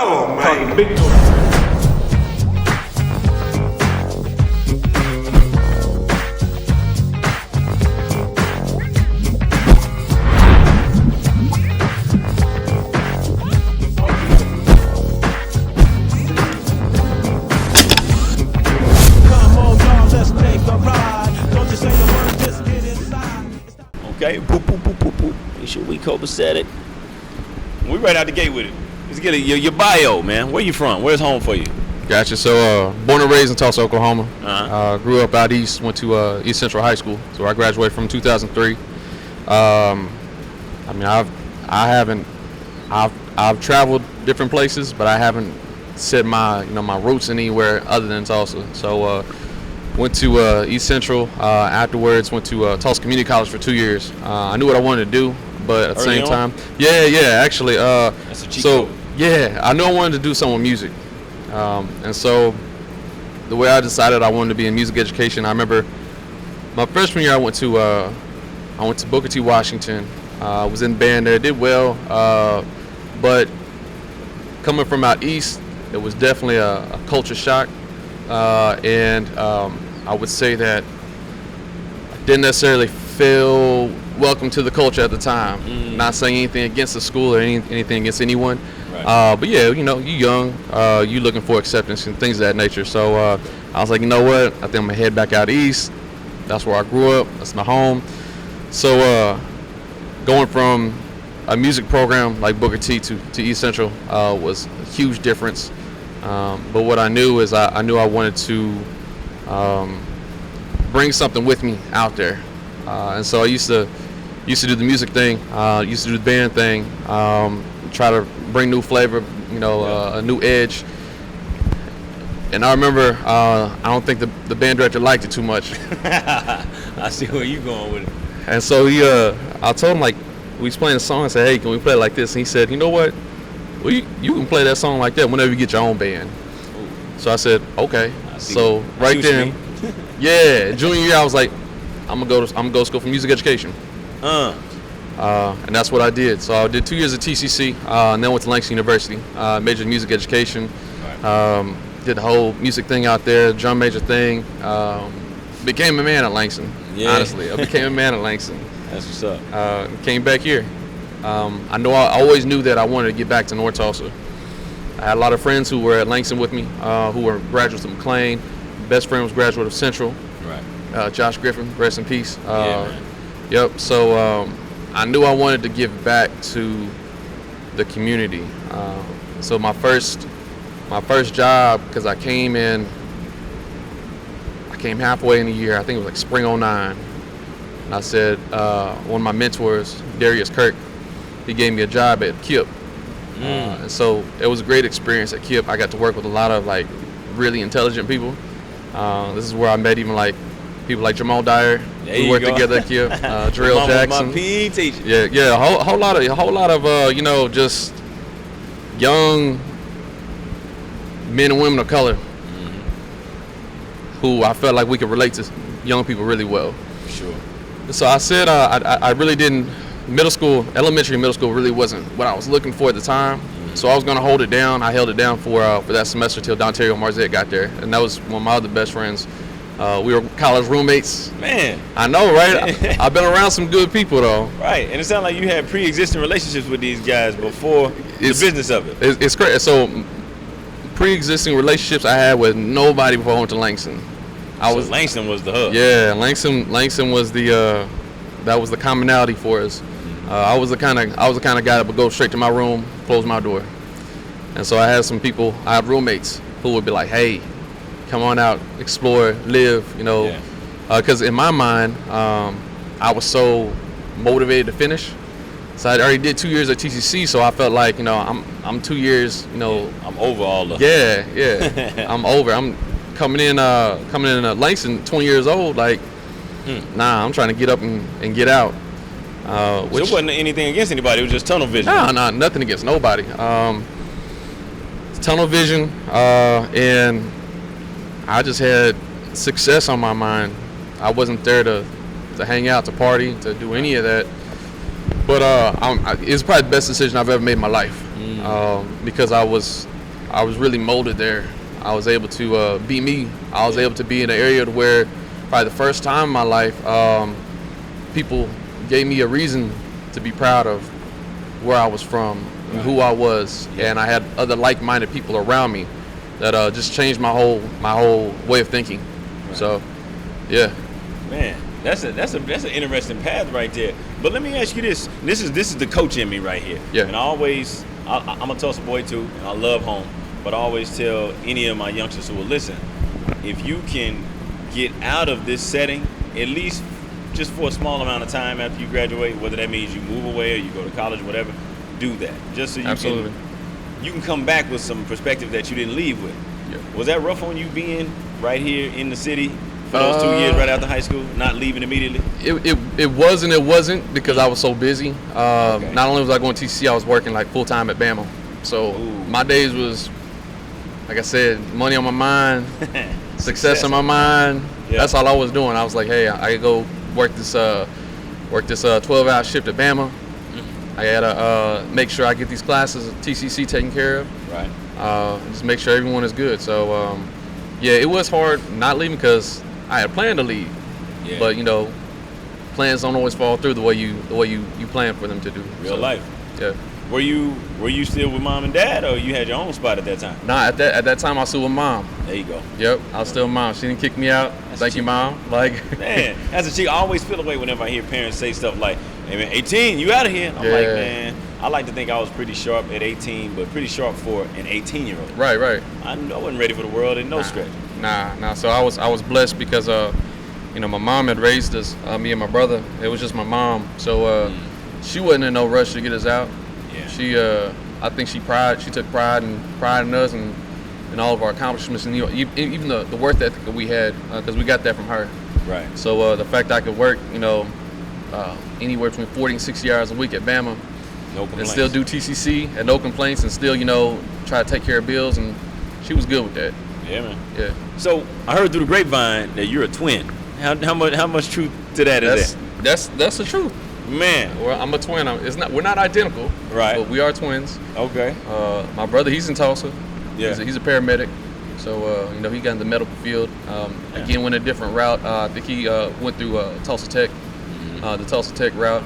Oh, man. Big Okay, boop, boop, boop, boop, boop. Make sure we copacetic. We right out the gate with it. Let's get your bio, man. Where you from? Where's home for you? Gotcha. So, born and raised in Tulsa, Oklahoma. Uh-huh. Grew up out east. Went to East Central High School. So I graduated from 2003. I've traveled different places, but I haven't set my roots anywhere other than Tulsa. So went to East Central. Afterwards, went to Tulsa Community College for 2 years. I knew what I wanted to do, but at the same time, actually. That's a cheat code. I knew I wanted to do something with music, and so the way I decided I wanted to be in music education, I remember my freshman year I went to Booker T. Washington. I was in band there, did well, but coming from out east, it was definitely a culture shock, and I would say that I didn't necessarily feel welcome to the culture at the time. Not saying anything against the school or anything against anyone, right. But yeah, you're young, you looking for acceptance and things of that nature. So I was like, you know what? I think I'm gonna head back out east. That's where I grew up. That's my home. So going from a music program like Booker T to East Central was a huge difference. But what I knew is I knew I wanted to bring something with me out there, and so I used to do the music thing, used to do the band thing, try to bring new flavor, a new edge. And I remember I don't think the band director liked it too much. I see where you going with it. And so I told him, like, we was playing a song. I said, hey, can we play it like this? And he said, you know what? Well, you can play that song like that whenever you get your own band. Ooh. So I said, okay. So right then, junior year, I was like, I'm gonna go to school for music education. And that's what I did. So I did 2 years at TCC, and then went to Langston University. Majored in music education. Right. Did the whole music thing out there, drum major thing. Became a man at Langston. Yeah. Honestly, I became a man at Langston. That's what's up. Came back here. I always knew that I wanted to get back to North Tulsa. I had a lot of friends who were at Langston with me, who were graduates of McLean. Best friend was graduate of Central. Right. Josh Griffin, rest in peace. Yep. So I knew I wanted to give back to the community. So my first job, because I came halfway in the year. I think it was like spring '09. And I said, one of my mentors, Darius Kirk, he gave me a job at KIP. And so it was a great experience at KIP. I got to work with a lot of like really intelligent people. This is where I met even like people like Jamal Dyer. We worked together at KIP. Jarrell Jackson. My PE teacher. Yeah, a whole lot of just young men and women of color who I felt like we could relate to young people really well. Sure. So I said I really didn't. Elementary and middle school really wasn't what I was looking for at the time. So I was going to hold it down. I held it down for that semester till Dontario Marzette got there, and that was one of my other best friends. We were college roommates. Man, I know, right? I've been around some good people though. Right, and it sounded like you had pre-existing relationships with these guys before the business of it. It's crazy. So pre-existing relationships I had with nobody before I went to Langston. Langston was the hub. Yeah, Langston was that was the commonality for us. I was the kind of guy that would go straight to my room, close my door. And so I have roommates who would be like, hey, come on out, explore, live, because in my mind, I was so motivated to finish. So I already did 2 years at TCC, so I felt like, I'm 2 years, I'm over all the. Yeah, I'm over. I'm coming in Langston, 20 years old, like, nah, I'm trying to get up and get out. So it wasn't anything against anybody, it was just tunnel vision. Nah, nothing against nobody. Tunnel vision, and I just had success on my mind. I wasn't there to hang out, to party, to do any of that. But it's probably the best decision I've ever made in my life, because I was I was really molded there. I was able to be me. I was able to be in an area where probably the first time in my life, people gave me a reason to be proud of where I was from and who I was, and I had other like-minded people around me that just changed my whole way of thinking. Right. So, yeah. Man, that's an interesting path right there. But let me ask you this. This is the coach in me right here. Yeah. And I'm a Tulsa boy too, and I love home. But I always tell any of my youngsters who will listen, if you can get out of this setting, at least just for a small amount of time after you graduate, whether that means you move away or you go to college or whatever, do that. Just so you can come back with some perspective that you didn't leave with. Yeah. Was that rough on you being right here in the city for those 2 years right after high school, not leaving immediately? It wasn't because I was so busy. Okay. Not only was I going to TCC, I was working like full time at Bama. So my days was, like I said, money on my mind, success on my mind. Yeah. That's all I was doing. I was like, hey, I could go work this 12-hour shift at Bama. Mm-hmm. I gotta make sure I get these classes at TCC taken care of. Right. Just make sure everyone is good. So yeah, it was hard not leaving because I had planned to leave. Yeah. But you know, plans don't always fall through the way you plan for them to do. Real life. Yeah. Were you still with mom and dad, or you had your own spot at that time? Nah, at that time I was still with mom. There you go. Yep, I was still with mom. She didn't kick me out. Thank you, mom. Like, man, as a chick, I always feel away whenever I hear parents say stuff like, "Hey man, 18, you out of here." I'm like, man, I like to think I was pretty sharp at 18, but pretty sharp for an 18-year-old. Right. I wasn't ready for the world in no stretch. Nah. So I was blessed because you know, my mom had raised us, me and my brother. It was just my mom, so she wasn't in no rush to get us out. Yeah. She, I think she took pride in us and all of our accomplishments, and you know, even the work ethic that we had, because we got that from her. Right. So the fact that I could work, you know, anywhere between 40 and 60 hours a week at Bama, and still do TCC and no complaints, and still, you know, try to take care of bills, and she was good with that. Yeah, man. Yeah. So I heard through the grapevine that you're a twin. How much truth to that is there? That's the truth. Man, well, I'm a twin. We're not identical, right? But we are twins. Okay. My brother, he's in Tulsa. Yeah. He's a paramedic, so you know, he got in the medical field. Again, went a different route. I think he went through Tulsa Tech, the Tulsa Tech route,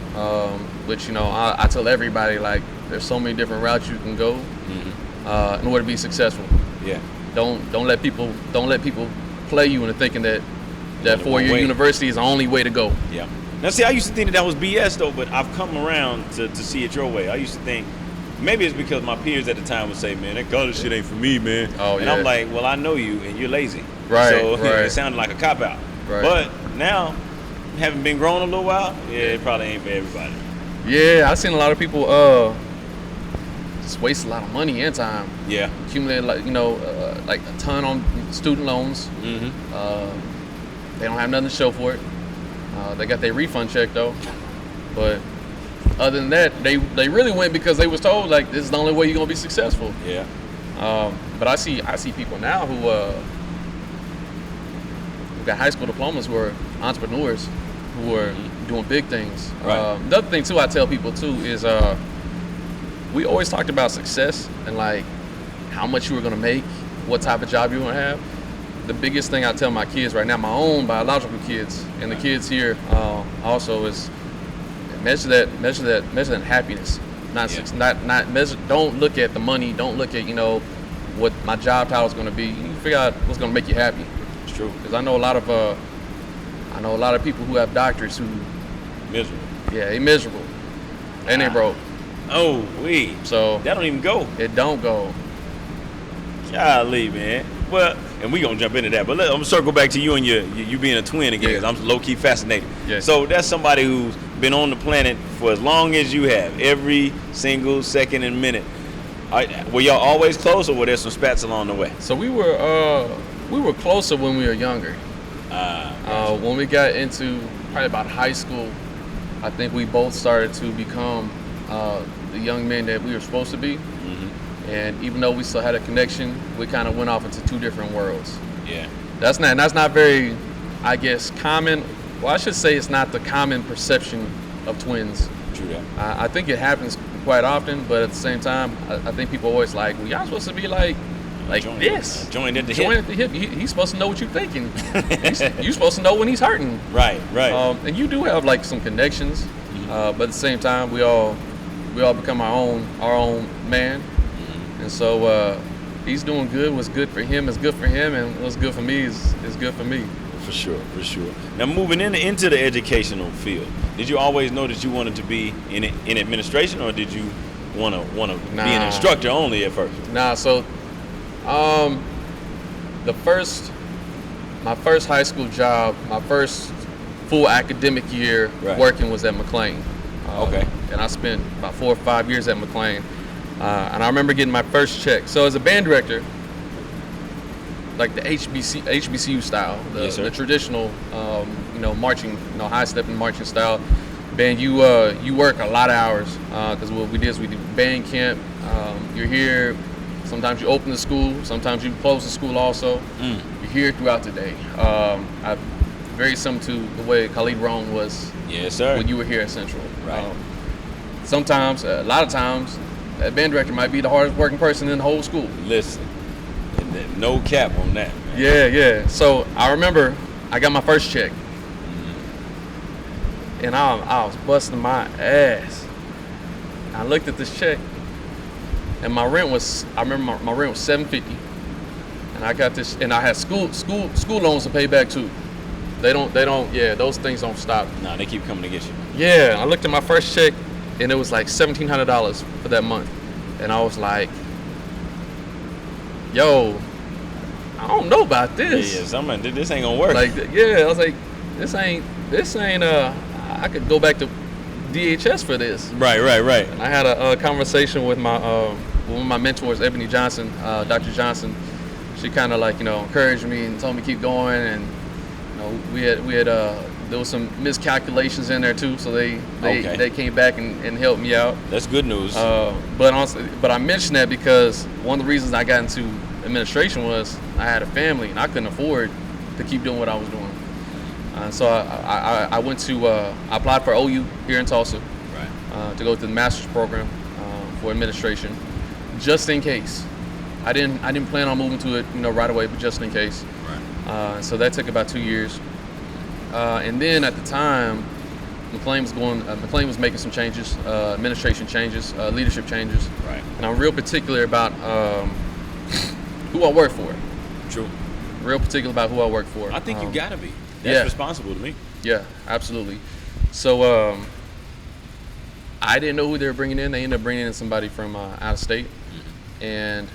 which, you know, I tell everybody, like, there's so many different routes you can go in order to be successful. Yeah. Don't let people play you into thinking that 4-year university is the only way to go. Yeah. Now, see, I used to think that was BS, though, but I've come around to see it your way. I used to think, maybe it's because my peers at the time would say, man, that college shit ain't for me, man. Oh, and I'm like, well, I know you, and you're lazy. Right, so right. It sounded like a cop-out. Right. But now, having been grown a little while, it probably ain't for everybody. Yeah, I've seen a lot of people just waste a lot of money and time. Yeah. Accumulate, like, you know, like a ton on student loans. They don't have nothing to show for it. They got their refund check though, but other than that, they really went because they was told, like, this is the only way you're gonna be successful. Yeah. But I see people now who got high school diplomas, who are entrepreneurs, who are doing big things. Right. The other thing too, I tell people too, is we always talked about success and like how much you were gonna make, what type of job you were gonna have. The biggest thing I tell my kids right now, my own biological kids, and the kids here also, is measure that in happiness. Not measure. Don't look at the money. Don't look at, you know, what my job title is going to be. You figure out what's going to make you happy. It's true. Because I know a lot of people who have doctors who miserable. Yeah, they miserable, and they broke. Oh, so that don't even go. It don't go. Golly, man. Well, and we gonna jump into that, but I'm gonna circle back to you and you being a twin again, because I'm low key fascinated. Yeah. So that's somebody who's been on the planet for as long as you have, every single second and minute. Were y'all always close, or were there some spats along the way? So we were closer when we were younger. When we got into probably about high school, I think we both started to become the young men that we were supposed to be. And even though we still had a connection, we kind of went off into two different worlds. Yeah. That's not very, I guess, common. Well, I should say it's not the common perception of twins. True that. I think it happens quite often, but at the same time, I think people always like, well, y'all supposed to be like like this. Joined at the Joined hip. at the hip. He's supposed to know what you're thinking. You're supposed to know when he's hurting. Right. And you do have like some connections, but at the same time, we all become our own man. And so he's doing good. What's good for him is good for him, and what's good for me is good for me. For sure. Now, moving into the educational field, did you always know that you wanted to be in administration, or did you want to be an instructor only at first? Nah. So, my first high school job, my first full academic year working was at McLean. Okay. And I spent about 4 or 5 years at McLean. And I remember getting my first check. So as a band director, like the HBCU style, the traditional, marching, high stepping marching style band, you work a lot of hours because what we did is we did band camp. You're here. Sometimes you open the school. Sometimes you close the school. Also, you're here throughout the day. Very similar to the way Khalid Rome was. Yes, sir. When you were here at Central. Right. Sometimes, a lot of times, that band director might be the hardest working person in the whole school. Listen, no cap on that, man. Yeah. So I remember I got my first check, and I was busting my ass. I looked at this check, and my rent was $750, and I got this, and I had school loans to pay back too. They don't. Yeah, those things don't stop. No, they keep coming to get you. Yeah, I looked at my first check, and it was like $1,700 for that month, and I was like, "Yo, I don't know about this." Yeah, this ain't gonna work. Like, yeah, I was like, "This ain't. I could go back to DHS for this." Right. And I had a conversation with my one of my mentors, Ebony Johnson, Dr. Johnson. She kind of like encouraged me and told me keep going, and we had there was some miscalculations in there too, so they came back and helped me out. That's good news. But I mentioned that because one of the reasons I got into administration was I had a family and I couldn't afford to keep doing what I was doing. So I went to I applied for OU here in Tulsa, to go through the master's program for administration, just in case. I didn't plan on moving to it right away, but just in case. So that took about 2 years. And then at the time, McLean was making some changes, administration changes, leadership changes. Right. And I'm real particular about who I work for. True. Real particular about who I work for. I think you gotta be. That's responsible to me. Yeah, absolutely. So I didn't know who they were bringing in. They ended up bringing in somebody from out of state. And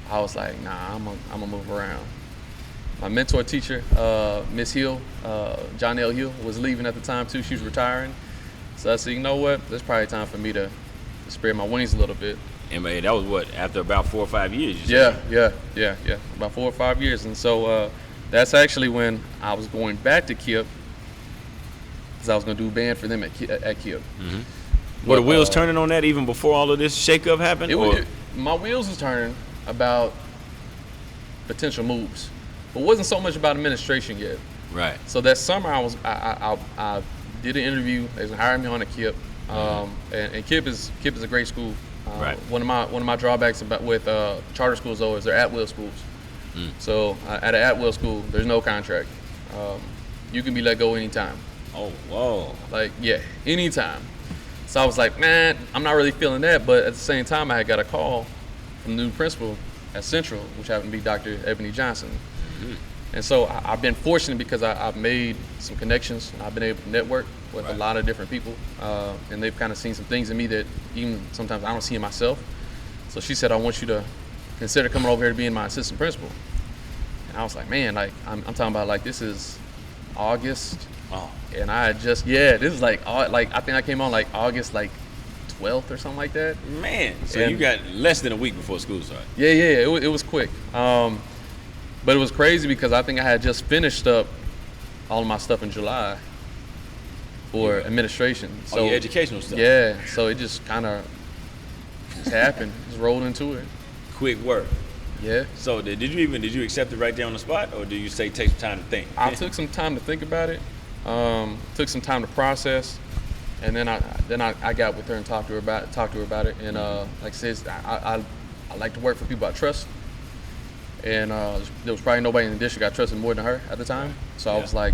I was like, nah, I'm gonna move around. My mentor teacher, Miss Hill, John L. Hill, was leaving at the time too. She was retiring. So I said, you know what? It's probably time for me to spread my wings a little bit. And man, that was what, after about 4 or 5 years? Yeah. About 4 or 5 years. And so that's actually when I was going back to KIPP, because I was going to do band for them at KIPP. Were the wheels turning on that even before all of this shakeup happened? My wheels was turning about potential moves, but wasn't so much about administration yet. Right. So that summer I did an interview. They hired me on at KIPP, and KIPP is a great school. Right. One of my drawbacks with charter schools though is they're at-will schools. So at an at-will school, there's no contract. You can be let go anytime. Oh, whoa. Like, yeah, anytime. So I was like, man, I'm not really feeling that. But at the same time, I had got a call from the new principal at Central, which happened to be Dr. Ebony Johnson. And so I've been fortunate because I've made some connections. I've been able to network with a lot of different people. And they've kind of seen some things in me that even sometimes I don't see in myself. So she said, I want you to consider coming over here to being my assistant principal. And I was like, man, like I'm talking about like this is August. Oh. And I just, this is like I think I came on like August like 12th or something like that. Man, so you got less than a week before school started. Yeah, it was quick. But it was crazy because I think I had just finished up all of my stuff in July for administration. So your educational stuff. Yeah, so it just kind of happened, just rolled into it. Quick work. Yeah. So did you accept it right there on the spot, or do you say take some time to think? I took some time to think about it. Took some time to process, and then I got with her and talked to her about it. And like I said, I like to work for people I trust. and there was probably nobody in the district I trusted more than her at the time. So I was like,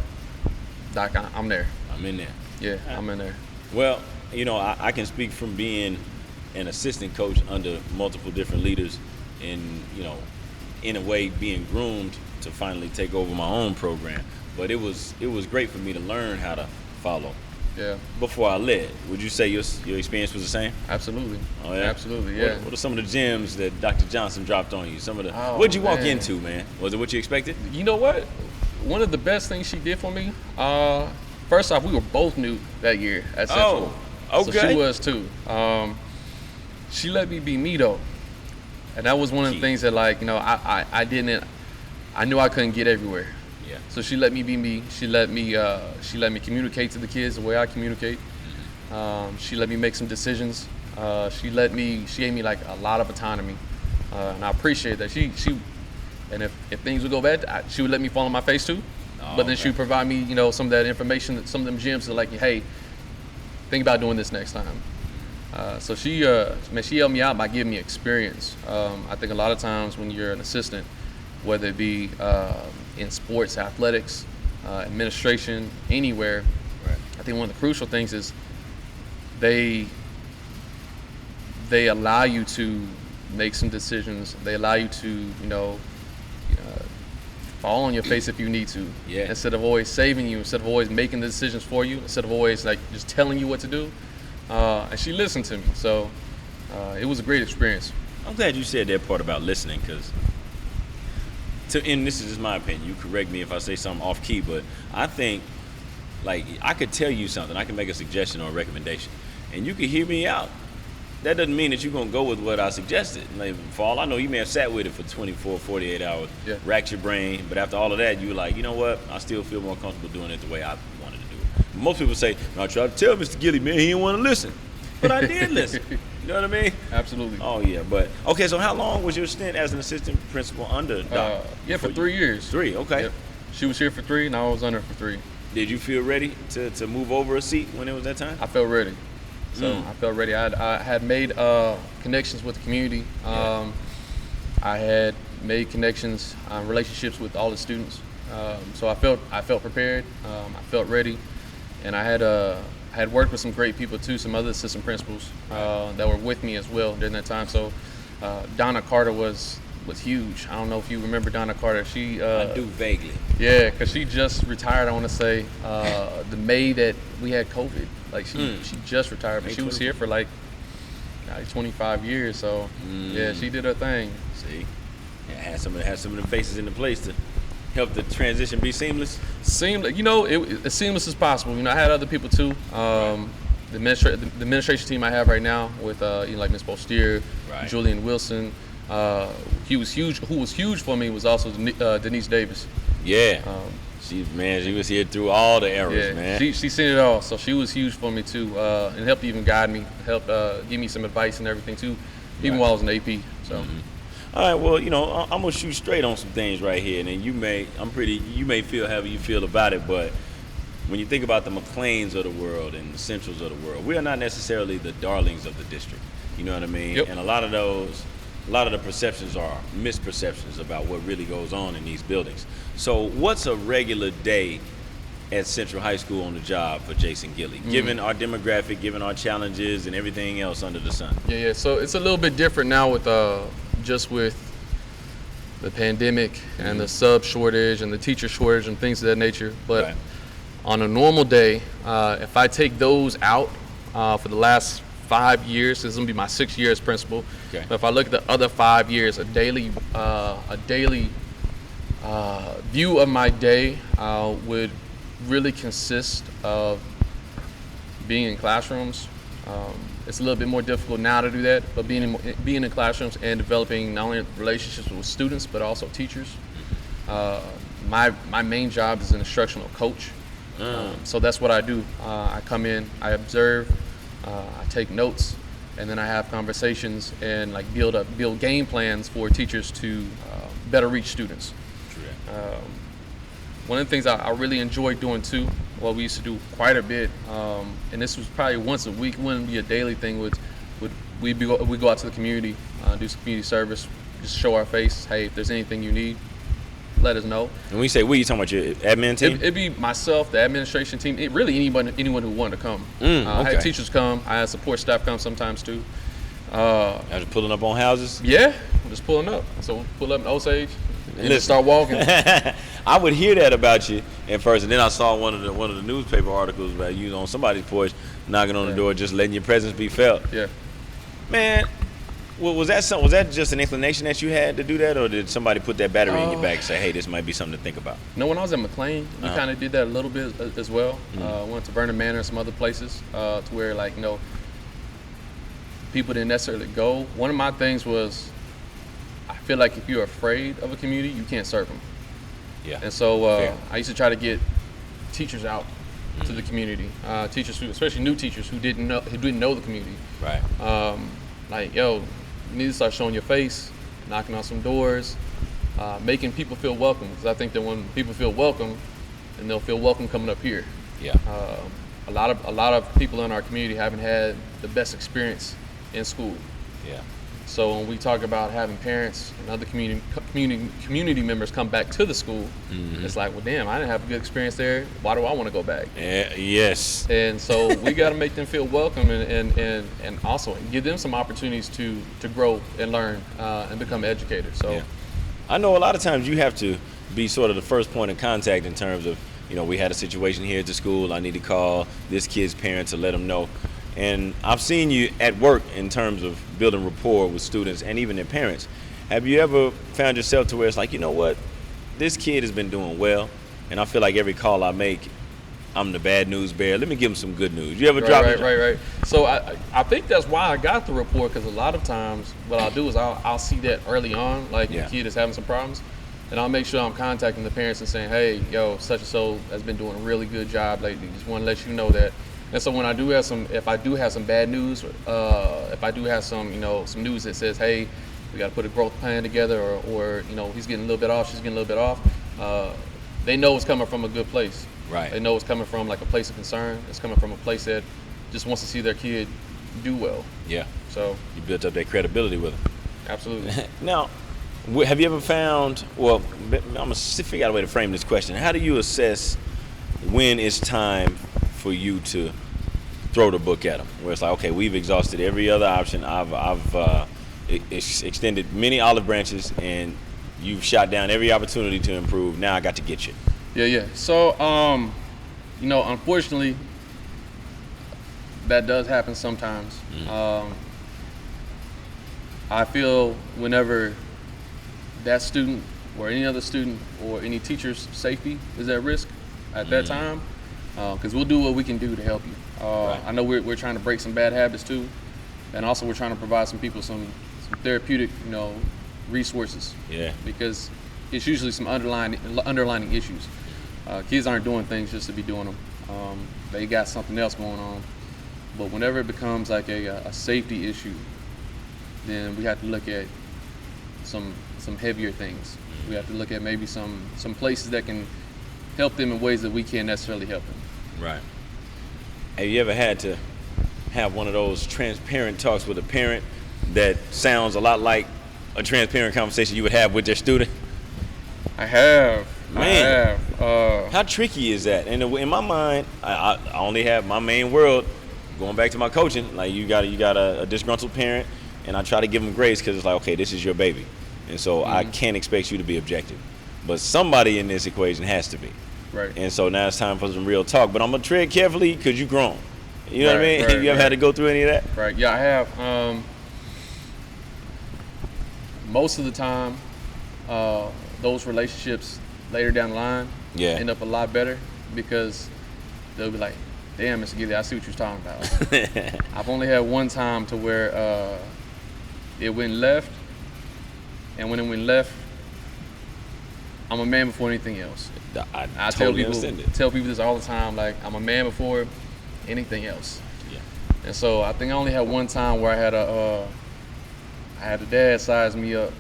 Doc, I'm there. I'm in there. Yeah, I'm in there. Well, I can speak from being an assistant coach under multiple different leaders and, in a way being groomed to finally take over my own program. But it was great for me to learn how to follow. Yeah. Before I led, would you say your experience was the same? Absolutely. Oh yeah. Absolutely. Yeah. What are some of the gems that Dr. Johnson dropped on you? What'd you walk into, man? Was it what you expected? You know what? One of the best things she did for me. First off, we were both new that year at Central. Oh, okay. So she was too. She let me be me though, and that was one of the things that I knew I couldn't get everywhere. Yeah. So she let me be me. She let me communicate to the kids the way I communicate. She let me make some decisions. She gave me like a lot of autonomy, and I appreciate that. And if things would go bad, she would let me fall on my face too. But then she would provide me, some of that information, some of them gems that like, hey, think about doing this next time. So she helped me out by giving me experience. I think a lot of times when you're an assistant, whether it be in sports, athletics, administration, anywhere, right. I think one of the crucial things is they allow you to make some decisions. They allow you to, fall on your face if you need to. Yeah. Instead of always saving you, instead of always making the decisions for you, instead of always like just telling you what to do. And she listened to me, so it was a great experience. I'm glad you said that part about listening, because and this is just my opinion. You correct me if I say something off key, but I think like I could tell you something, I can make a suggestion or a recommendation, and you could hear me out. That doesn't mean that you're going to go with what I suggested. Like, for all I know, you may have sat with it for 24, 48 hours, racked your brain, but after all of that, you were like, you know what, I still feel more comfortable doing it the way I wanted to do it. Most people say, no, I tried to tell Mr. Gilley, man, he didn't want to listen. But I did listen. You know what I mean? Absolutely. Oh, yeah. But, okay, so how long was your stint as an assistant principal under Doc? For 3 years. 3, okay. Yep. She was here for 3, and I was under for 3. Did you feel ready to move over a seat when it was that time? I felt ready. So I felt ready. I had made connections with the community. I had made connections, relationships with all the students. So I felt prepared. I felt ready, and I had worked with some great people too, some other assistant principals that were with me as well during that time. So Donna Carter was huge. I don't know if you remember Donna Carter. I do vaguely. Yeah, because she just retired. I want to say the May that we had COVID. Like she just retired, but she was here for like 25 years. So yeah, she did her thing. See, had some of them faces into place to help the transition be seamless. As seamless as possible. I had other people too. The administration team I have right now with like Ms. Bostier, Julian Wilson. Who was huge for me was also Denise Davis. Yeah. She was here through all the eras, man. She seen it all, so she was huge for me too, and helped even guide me, helped give me some advice and everything too, even while I was in AP. So. All right, well, I'm gonna shoot straight on some things right here, and then you may feel however you feel about it, but when you think about the McLeans of the world and the Centrals of the world, we are not necessarily the darlings of the district. You know what I mean? Yep. And a lot of the perceptions are misperceptions about what really goes on in these buildings. So what's a regular day at Central High School on the job for Jason Gilley, given our demographic, given our challenges and everything else under the sun? Yeah. So it's a little bit different now with just with the pandemic and the sub shortage and the teacher shortage and things of that nature. But on a normal day, if I take those out for the last 5 years, this is gonna be my 6th year as principal. Okay. But if I look at the other 5 years, a daily view of my day would really consist of being in classrooms. It's a little bit more difficult now to do that, but being in classrooms and developing not only relationships with students but also teachers. My main job is an instructional coach, so that's what I do. I come in, I observe, I take notes, and then I have conversations and like build game plans for teachers to better reach students. One of the things I really enjoy doing too, what we used to do quite a bit, and this was probably once a week, wouldn't be a daily thing, we go out to the community, do some community service, just show our face. Hey, if there's anything you need, let us know. And when you say we, you talking about your admin team? It'd be myself, the administration team, really anyone who wanted to come. Okay. I had teachers come. I had support staff come sometimes too. I was pulling up on houses. Yeah, I'm just pulling up. So pull up in Osage and just start walking. I would hear that about you at first, and then I saw one of the newspaper articles about you on somebody's porch, knocking on the door, just letting your presence be felt. Yeah. Man, was that just an inclination that you had to do that, or did somebody put that battery in your back and say, hey, this might be something to think about? No, when I was at McLean, we kind of did that a little bit as well. Went to Vernon Manor and some other places to where, like, people didn't necessarily go. One of my things was, I feel like if you're afraid of a community, you can't serve them. Yeah. And so I used to try to get teachers out to the community, teachers who, especially new teachers who didn't know the community. Right. Like, yo, you need to start showing your face, knocking on some doors, making people feel welcome. Because I think that when people feel welcome, then they'll feel welcome coming up here. Yeah. A lot of people in our community haven't had the best experience in school. Yeah. So when we talk about having parents and other community members come back to the school, it's like, well, damn, I didn't have a good experience there. Why do I want to go back? Yes. And so we got to make them feel welcome and also give them some opportunities to grow and learn and become educators. So I know a lot of times you have to be sort of the first point of contact in terms of, we had a situation here at the school. I need to call this kid's parents to let them know. And I've seen you at work in terms of building rapport with students and even their parents. Have you ever found yourself to where it's like, you know what, this kid has been doing well, and I feel like every call I make, I'm the bad news bearer. Let me give him some good news. You ever drop it? Right. So I think that's why I got the rapport, because a lot of times what I'll do is I'll see that early on, like the kid is having some problems, and I'll make sure I'm contacting the parents and saying, hey, yo, such and so has been doing a really good job lately. Just want to let you know that. And so when I do have if I do have some bad news, if I do have some some news that says, hey, we got to put a growth plan together, or he's getting a little bit off, she's getting a little bit off, they know it's coming from a good place. Right. They know it's coming from like a place of concern. It's coming from a place that just wants to see their kid do well. Yeah. So you built up that credibility with them. Absolutely. Now, have you ever found? Well, I'm gonna figure out a way to frame this question. How do you assess when it's time for you to throw the book at them, where it's like, okay, we've exhausted every other option. I've extended many olive branches, and you've shot down every opportunity to improve. Now I got to get you. Yeah. So, unfortunately, that does happen sometimes. I feel whenever that student or any other student or any teacher's safety is at risk at that time, because we'll do what we can do to help you. Right. I know we're trying to break some bad habits too, and also we're trying to provide some people some therapeutic, resources. Yeah. Because it's usually some underlining issues. Kids aren't doing things just to be doing them. They got something else going on. But whenever it becomes like a safety issue, then we have to look at some heavier things. We have to look at maybe some places that can help them in ways that we can't necessarily help them. Right. Have you ever had to have one of those transparent talks with a parent that sounds a lot like a transparent conversation you would have with their student? I have. Man, I have. How tricky is that? And in my mind, I only have my main world. Going back to my coaching, like you got a disgruntled parent, and I try to give them grace because it's like, okay, this is your baby, and so I can't expect you to be objective, but somebody in this equation has to be. Right. And so now it's time for some real talk, but I'm gonna tread carefully because you've grown. You know what I mean? Right, You ever had to go through any of that? Right. Yeah, I have. Most of the time, those relationships later down the line end up a lot better, because they'll be like, damn, Mr. Gilley, I see what you're talking about. I've only had one time to where it went left, and when it went left, I'm a man before anything else. I totally understand it. Tell people this all the time, like, I'm a man before anything else. Yeah. And so I think I only had one time where I had a dad size me up,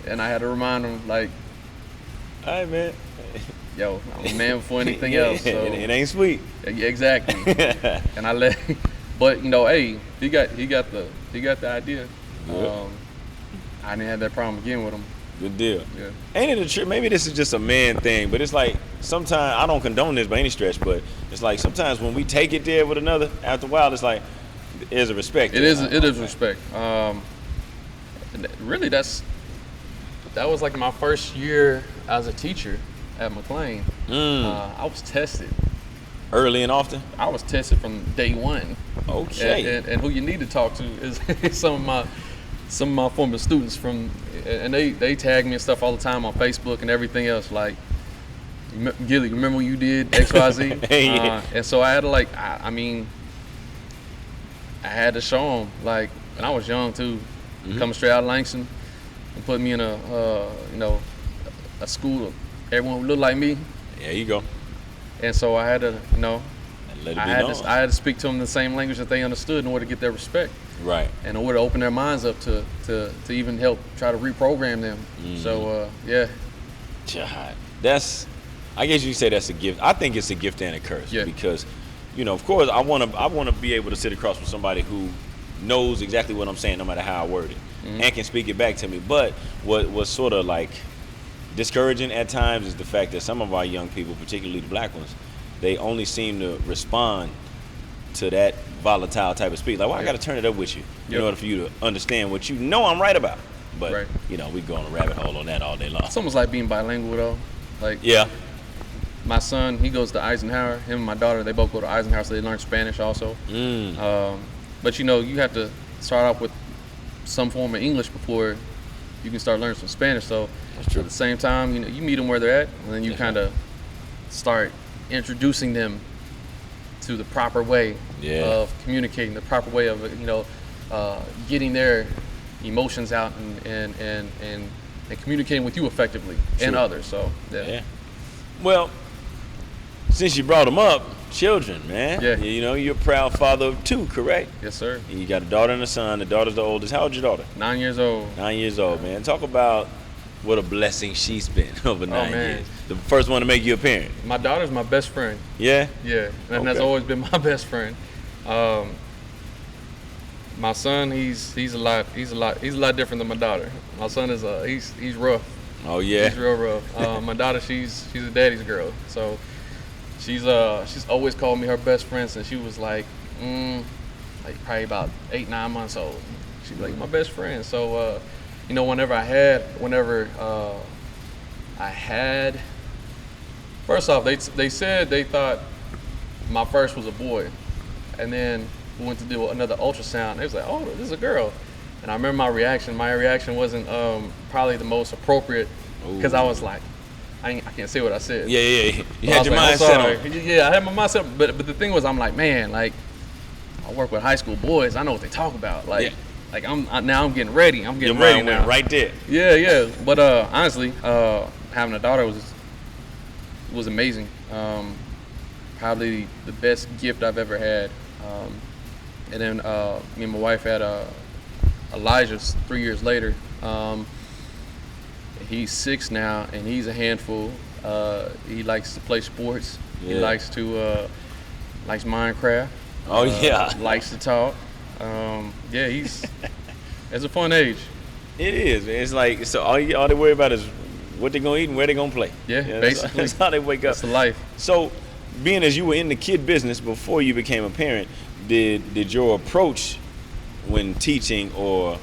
and I had to remind him, like, all right, man. Yo, I'm a man before anything else. So. It ain't sweet. Yeah, exactly. And I let, but hey, he got the idea. I didn't have that problem again with them. Good deal. Yeah. Ain't it a trip? Maybe this is just a man thing, but it's like sometimes I don't condone this by any stretch, but it's like sometimes when we take it there with another, after a while, it's like there's a respect. It is respect. Really, that was like my first year as a teacher at McLean. I was tested Early and often. I was tested from day one. Okay. And who you need to talk to is some of my former students and they tag me and stuff all the time on Facebook and everything else. Like, Gilley, remember when you did XYZ? Hey. And so I had to I had to show them, like, and I was young too, coming straight out of Langston and put me in a school of everyone who looked like me. There you go. And so I had to, Let it I be had known. to order to speak to them the same language that they understood in order to get their respect. Right. And in order to open their minds up to even help try to reprogram them. So yeah. God, I guess you could say that's a gift. I think it's a gift and a curse. Yeah. Because, of course, I want to be able to sit across from somebody who knows exactly what I'm saying, no matter how I word it, and can speak it back to me. But what was sort of like discouraging at times is the fact that some of our young people, particularly the black ones, they only seem to respond to that volatile type of speech. Like, well, I got to turn it up with you in order for you to understand what you know I'm right about. But, we go on a rabbit hole on that all day long. It's almost like being bilingual, though. Like, yeah. My son, he goes to Eisenhower. Him and my daughter, they both go to Eisenhower, so they learn Spanish also. But, you have to start off with some form of English before you can start learning some Spanish. So that's true. At the same time, you meet them where they're at, and then you kind of start introducing them to the proper way of communicating, the proper way of getting their emotions out and communicating with you effectively and others. So yeah. Well, since you brought them up, children, man. Yeah. You're a proud father of 2, correct? Yes, sir. And you got a daughter and a son. The daughter's the oldest. How old's your daughter? 9 years old. 9 years old, man. Talk about what a blessing she's been over 9 years. The first one to make you a parent. My daughter's my best friend. Yeah? Yeah, and that's always been my best friend. My son, he's a lot different than my daughter. My son is he's rough. Oh yeah. He's real rough. My daughter, she's a daddy's girl. So she's always called me her best friend since she was like probably about 8-9 months old. She's like my best friend. So whenever I had first off, they said they thought my first was a boy, and then we went to do another ultrasound. They was like, oh, this is a girl. And I remember my reaction. My reaction wasn't probably the most appropriate because I was like, I can't say what I said. Yeah. You had your mindset on. Yeah, I had my mindset. But the thing was, I'm like, man, like I work with high school boys. I know what they talk about. Like I'm getting ready. I'm getting ready now. Went right there. Yeah. But honestly, having a daughter was amazing. Probably the best gift I've ever had. And then me and my wife had Elijah 3 years later. He's 6 now, and he's a handful. He likes to play sports. Yeah. He likes Minecraft. Oh yeah. Likes to talk. It's a fun age. It is, man. It's like all they worry about is what they're gonna eat and where they're gonna play. Yeah, basically. That's how they wake up. That's the life. So, being as you were in the kid business before you became a parent, did your approach when teaching or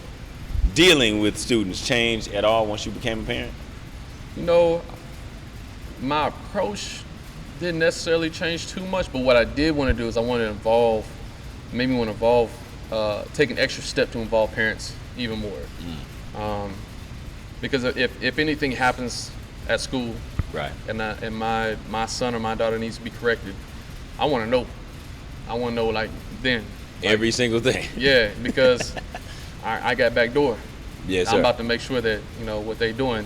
dealing with students change at all once you became a parent? My approach didn't necessarily change too much, but what I did want to do is I wanted to take an extra step to involve parents even more. Because if anything happens at school, right, and my son or my daughter needs to be corrected, I want to know. I want to know then. Every single thing. Yeah, because I got back door. Yes, I'm about to make sure that what they're doing,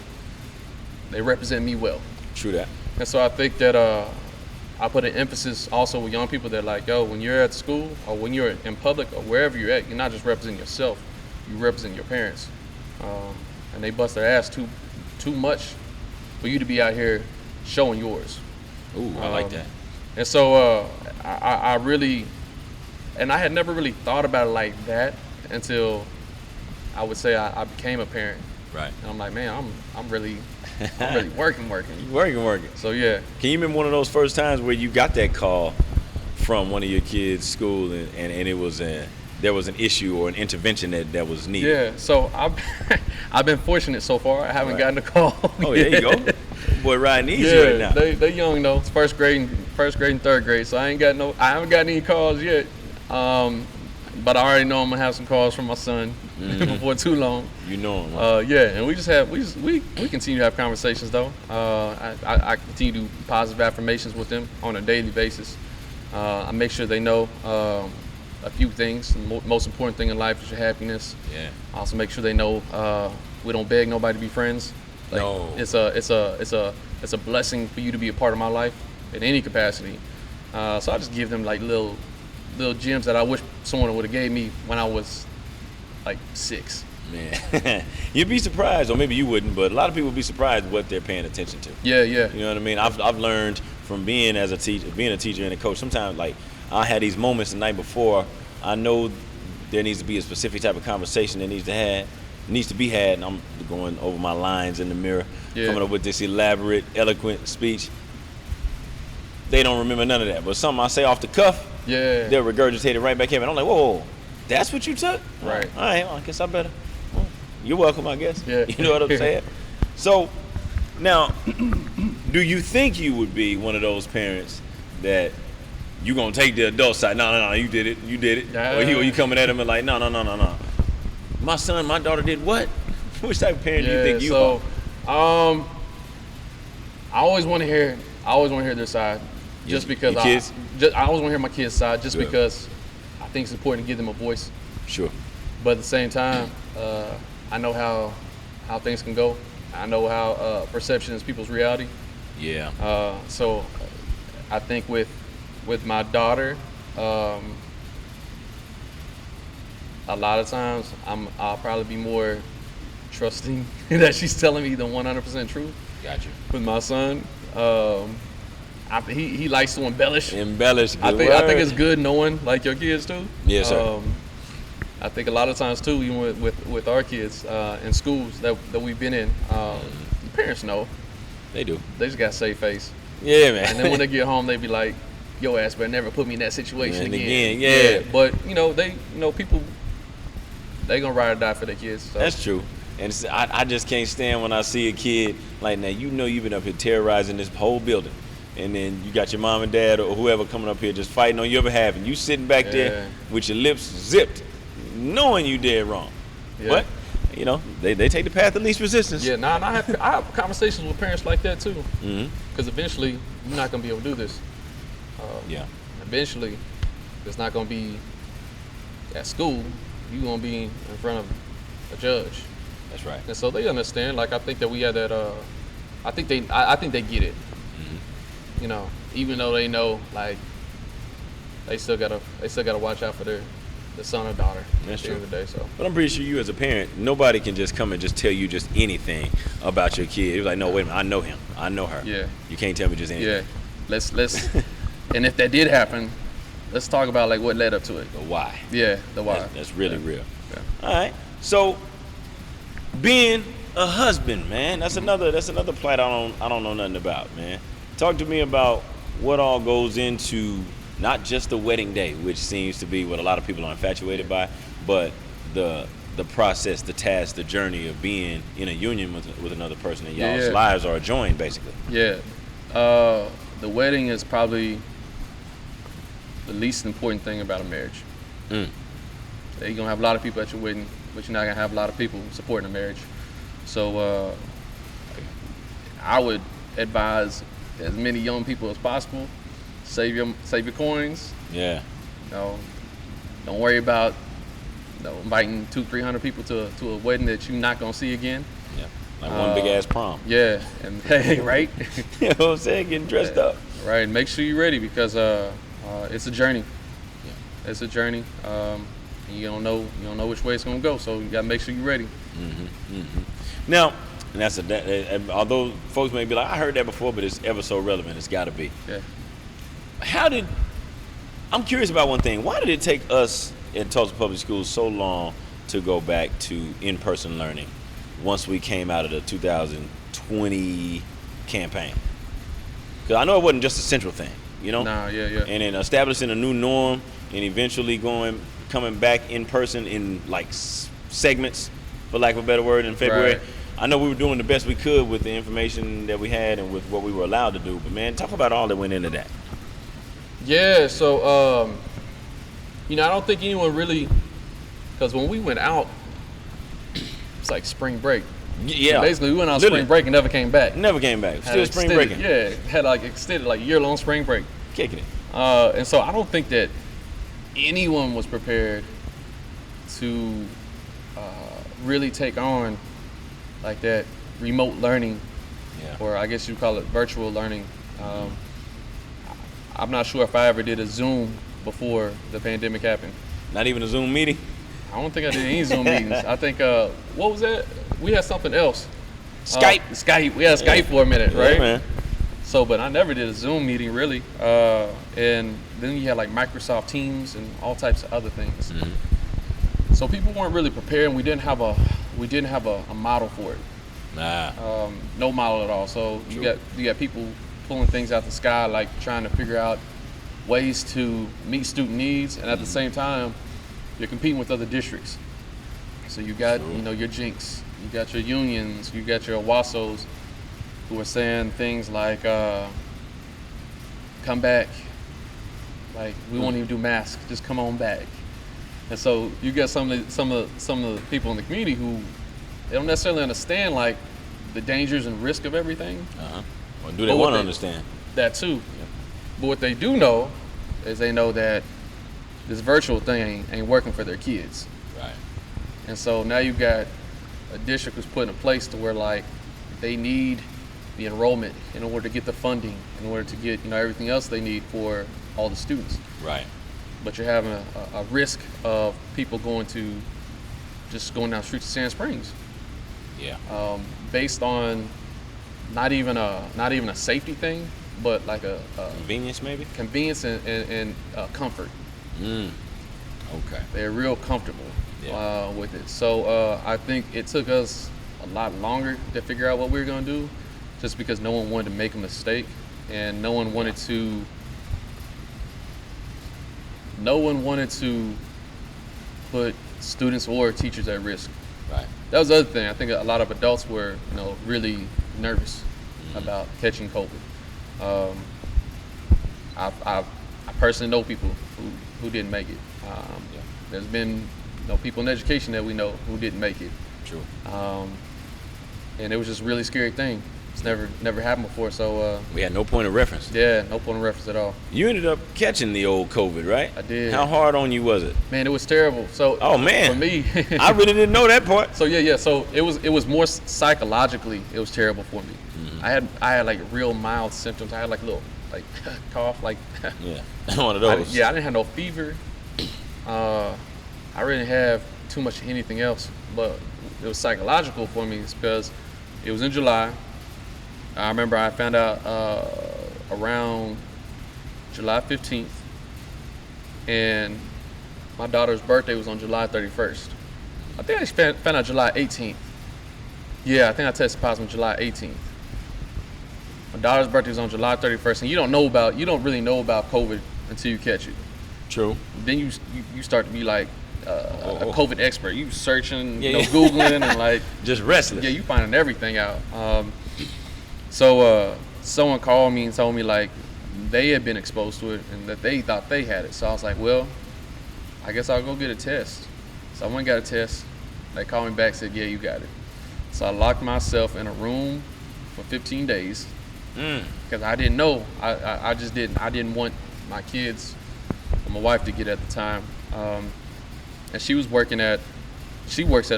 they represent me well. True that. And so I think that I put an emphasis also with young people that when you're at school or when you're in public or wherever you're at, you're not just representing yourself, you represent your parents. And they bust their ass too much for you to be out here showing yours. Ooh, I like that. And so I had never really thought about it like that until I would say I became a parent. Right. And I'm like, man, I'm really working. Working. So yeah. Can you remember one of those first times where you got that call from one of your kids' school and it was there was an issue or an intervention that was needed? Yeah. So I've been fortunate so far. I haven't gotten a call. Oh, there you go. Boy, riding easy right now. They young though. It's first grade and third grade. So I haven't gotten any calls yet. But I already know I'm gonna have some calls from my son before too long. You know him. Huh? Yeah, and we continue to have conversations though. I continue to do positive affirmations with them on a daily basis. I make sure they know a few things. The most important thing in life is your happiness. Yeah. I also make sure they know we don't beg nobody to be friends. Like, no. It's a blessing for you to be a part of my life in any capacity. So I just give them like little gems that I wish someone would have gave me when I was like 6. Man, you'd be surprised, or maybe you wouldn't, but a lot of people would be surprised what they're paying attention to. Yeah. You know what I mean? I've learned from being a teacher and a coach. Sometimes, like, I had these moments the night before. I know there needs to be a specific type of conversation that needs to be had, and I'm going over my lines in the mirror, coming up with this elaborate, eloquent speech. They don't remember none of that, but something I say off the cuff, they'll regurgitate it right back in. And I'm like, whoa, that's what you took? Right. All right, well, I guess I better. Well, you're welcome, I guess. Yeah. You know what I'm saying? So, now, do you think you would be one of those parents that you going to take the adult side? No, you did it. Or you coming at them and like, no. My son, my daughter did what? Which type of parent do you think you are? I always want to hear their side. Just because I always want to hear my kids' side, just because I think it's important to give them a voice. Sure. But at the same time, I know how things can go. I know how perception is people's reality. Yeah. So I think with my daughter, a lot of times I'll probably be more trusting that she's telling me the 100% truth. Got you. With my son, he likes to embellish. I think it's good knowing like your kids too. Yes, sir. I think a lot of times too, even with our kids in schools that we've been in, parents know. They do. They just got to save face. Yeah, man. And then when they get home, they be like, "Yo, ass better never put me in that situation again." Yeah. But people, they gonna ride or die for their kids. So. That's true. And I just can't stand when I see a kid like, now you've been up here terrorizing this whole building, and then you got your mom and dad or whoever coming up here just fighting on your behalf, and you sitting back there with your lips zipped, knowing you did wrong. Yeah. But they take the path of least resistance. Yeah, I have conversations with parents like that too. Mm-hmm. Because eventually you're not gonna be able to do this. Eventually, it's not gonna be at school. You're gonna be in front of a judge. That's right. And so they understand. Like I think that we had that. I think they get it. Mm-hmm. Even though they know, like, they still gotta watch out for their son or daughter. That's at the true. end of the day. So. But I'm pretty sure you as a parent, nobody can just come and just tell you just anything about your kid. You're like, no, wait a minute, I know him, I know her. Yeah. You can't tell me just anything. Yeah. Let's. And if that did happen, let's talk about like what led up to it. The why. Yeah, the why. That's really real. Yeah. All right. So, being a husband, man, that's another plight I don't know nothing about, man. Talk to me about what all goes into not just the wedding day, which seems to be what a lot of people are infatuated by, but the process, the task, the journey of being in a union with another person, and y'all's lives are joined, basically. Yeah. The wedding is probably the least important thing about a marriage. You're gonna have a lot of people at your wedding, but you're not gonna have a lot of people supporting a marriage. So I would advise as many young people as possible, save your coins. Yeah. Don't worry about inviting 200-300 people to a wedding that you're not gonna see again. Yeah. Like one big ass prom. Yeah, and hey, right? You know what I'm saying? Getting dressed up. Right. Make sure you're ready because it's a journey. Yeah. It's a journey. You don't know which way it's gonna go, so you gotta make sure you're ready. Mm-hmm. Mm-hmm. Now, and although folks may be like, I heard that before, but it's ever so relevant. It's got to be. Yeah. I'm curious about one thing. Why did it take us in Tulsa Public Schools so long to go back to in-person learning once we came out of the 2020 campaign? Because I know it wasn't just a Central thing, you know? Nah, yeah. And then establishing a new norm and eventually coming back in person in like segments, for lack of a better word, in February. Right. I know we were doing the best we could with the information that we had and with what we were allowed to do. But man, talk about all that went into that. Yeah, so I don't think anyone really, because when we went out, it's like spring break. Yeah. So basically, we went on Literally. spring break and never came back. Never came back. Still spring breaking. Yeah, had like extended like year-long spring break. Kicking it. And so I don't think that anyone was prepared to really take on like that remote learning, or I guess you call it virtual learning. I'm not sure if I ever did a Zoom before the pandemic happened. Not even a Zoom meeting? I don't think I did any Zoom meetings. I think, what was that? We had something else. Skype. Skype. We had Skype for a minute, right? Yeah, man. So, but I never did a Zoom meeting really. And then you had like Microsoft Teams and all types of other things. Mm-hmm. So people weren't really prepared, and we didn't have a model for it. Nah. No model at all. So you got people pulling things out the sky, like trying to figure out ways to meet student needs, and at the same time, you're competing with other districts. So you got your Jinx, you got your unions, you got your WASOs who are saying things like, "Come back," like we won't even do masks, just come on back. And so you got some of the people in the community who they don't necessarily understand like the dangers and risk of everything. Well, do they want to understand? That too. Yeah. But what they do know is they know that this virtual thing ain't working for their kids. Right. And so now you got a district who's put in a place to where like they need the enrollment in order to get the funding, in order to get everything else they need for all the students. Right. But you're having a risk of people going down the streets of Sand Springs. Yeah. Based on not even a safety thing, but like a Convenience, maybe? convenience and comfort. Okay. They're real comfortable with it. So I think it took us a lot longer to figure out what we were going to do, just because no one wanted to make a mistake, and no one wanted to put students or teachers at risk. Right. That was the other thing. I think a lot of adults were, really nervous about catching COVID. I personally know people who didn't make it. There's been people in education that we know who didn't make it. True. And it was just a really scary thing. It's never happened before. So We had no point of reference. yeah, no point of reference at all. You ended up catching the old COVID, right? I did. How hard on you was it? Man, it was terrible. So Oh, man. for me, I really didn't know that part. So yeah. So it was more psychologically. It was terrible for me. I had like real mild symptoms. I had like a little like cough, like Yeah. One of those. I didn't have no fever. I really didn't have too much of anything else, but it was psychological for me because it was in July. I remember I found out around July 15th, and my daughter's birthday was on July 31st. I think I found out July 18th. Yeah, I think I tested positive on July 18th. My daughter's birthday was on July 31st, and you don't really know about COVID until you catch it. True. Then you start to be like a COVID expert. You searching, Yeah. Googling and like Just restless. you finding everything out. So someone called me and told me like they had been exposed to it and that they thought they had it. So I was like, well, I guess I'll go get a test. So I went and got a test. They called me back and said, yeah, you got it. So I locked myself in a room for 15 days because I didn't know. I just didn't. I didn't want my kids or my wife to get it at the time. And she works at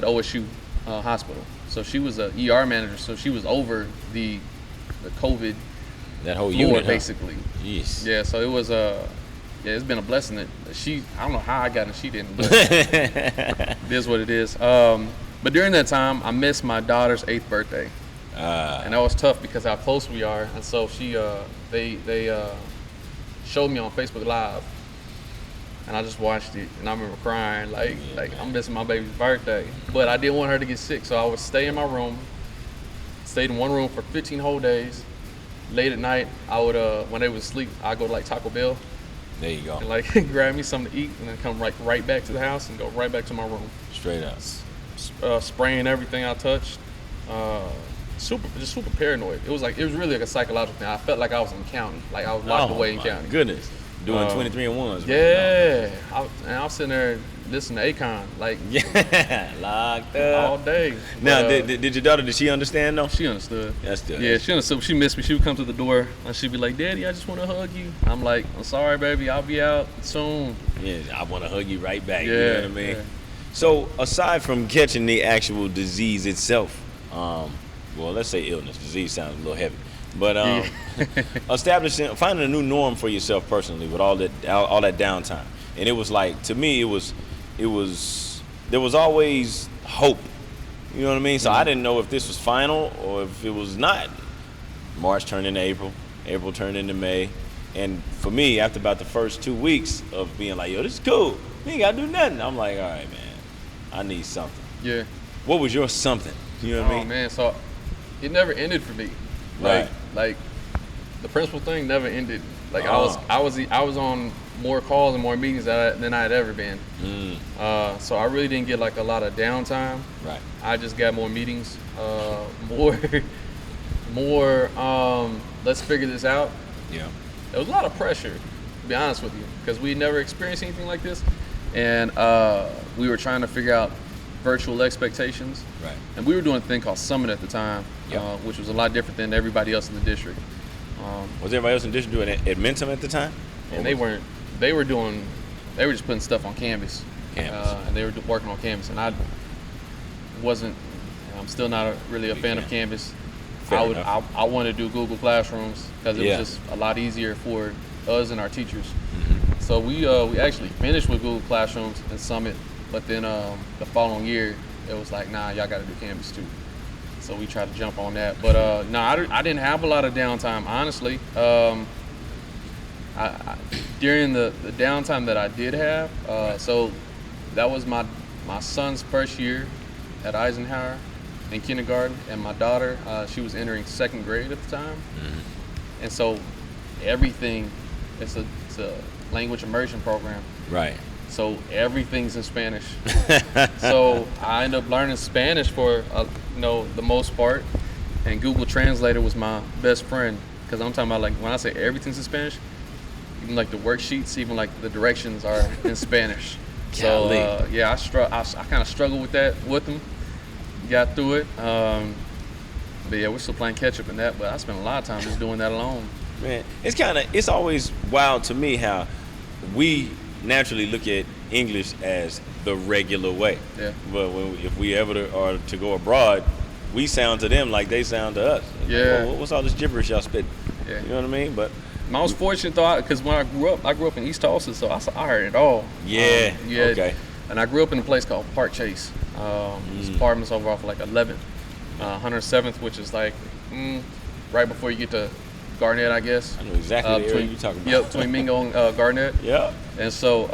OSU hospital. So she was a ER manager. So she was over the COVID That whole floor, unit, huh? basically. Jeez. Yeah, so it was it's been a blessing that I don't know how I got it and she didn't, but it is what it is. But during that time, I missed my daughter's 8th birthday. And that was tough because how close we are. And so they showed me on Facebook Live and I just watched it, and I remember crying like I'm missing my baby's birthday. But I didn't want her to get sick, so I would stay in my room, stayed in one room for 15 whole days. Late at night, I would when they was asleep, I'd go to like Taco Bell. There you go. And like grab me something to eat, and then come right back to the house and go right back to my room. Straight up. Spraying everything I touched. Super paranoid. It was really like a psychological thing. I felt like I was in county, like I was locked away in county. Goodness, doing 23 and 1s. Yeah, I was sitting there listening to Akon, like locked up all day. Now, did your daughter? Did she understand though? She understood. That's good. Yeah, she understood. She missed me. She would come to the door and she'd be like, "Daddy, I just want to hug you." I'm like, "I'm sorry, baby. I'll be out soon." Yeah, I want to hug you right back. Yeah, you know what I mean? Yeah. So aside from catching the actual disease itself, well, let's say illness. Disease sounds a little heavy, but finding a new norm for yourself personally with all that downtime, and it was like, to me, there was always hope. You know what I mean? So I didn't know if this was final or if it was not. March turned into April, April turned into May, and for me, after about the first 2 weeks of being like, "Yo, this is cool. We ain't gotta do nothing," I'm like, "All right, man, I need something." Yeah. What was your something? You know what I mean? Oh man, so it never ended for me. Like the principal thing never ended. Like I was on more calls and more meetings than I had ever been. So I really didn't get like a lot of downtime. Right. I just got more meetings, more let's figure this out. Yeah. There was a lot of pressure, to be honest with you, because we never experienced anything like this, and we were trying to figure out virtual expectations. Right. And we were doing a thing called Summit at the time, Yep. which was a lot different than everybody else in the district. Was everybody else in the district doing it at Mentum at the time? And they were just putting stuff on Canvas. And they were working on Canvas, and I'm still not really a fan of Canvas. I wanted to do Google Classrooms because it was just a lot easier for us and our teachers. Mm-hmm. So we actually finished with Google Classrooms and Summit, but then the following year it was like, nah, y'all got to do Canvas too. So we tried to jump on that, but I didn't have a lot of downtime, honestly. During the downtime that I did have, so that was my son's first year at Eisenhower in kindergarten, and my daughter, she was entering second grade at the time. Mm-hmm. And so everything, it's a language immersion program. Right. So everything's in Spanish. So I ended up learning Spanish for the most part, and Google Translator was my best friend, because I'm talking about, like, when I say everything's in Spanish, even like the worksheets, even like the directions are in Spanish. So yeah, I kind of struggled with that with them. Got through it. But yeah, we're still playing catch up in that, but I spent a lot of time just doing that alone. Man, it's always wild to me how we naturally look at English as the regular way. Yeah. But if we ever are to go abroad, we sound to them like they sound to us. Yeah. Like, what's all this gibberish y'all spit? Yeah. You know what I mean? But I was fortunate though, because when I grew up in East Tulsa, so I heard it all. Yeah. Okay. And I grew up in a place called Park Chase. It's apartments over off like 11th, 107th, which is like right before you get to Garnett, I guess. I know exactly the area you're talking about. Yep, between Mingo and Garnett. Yeah. And so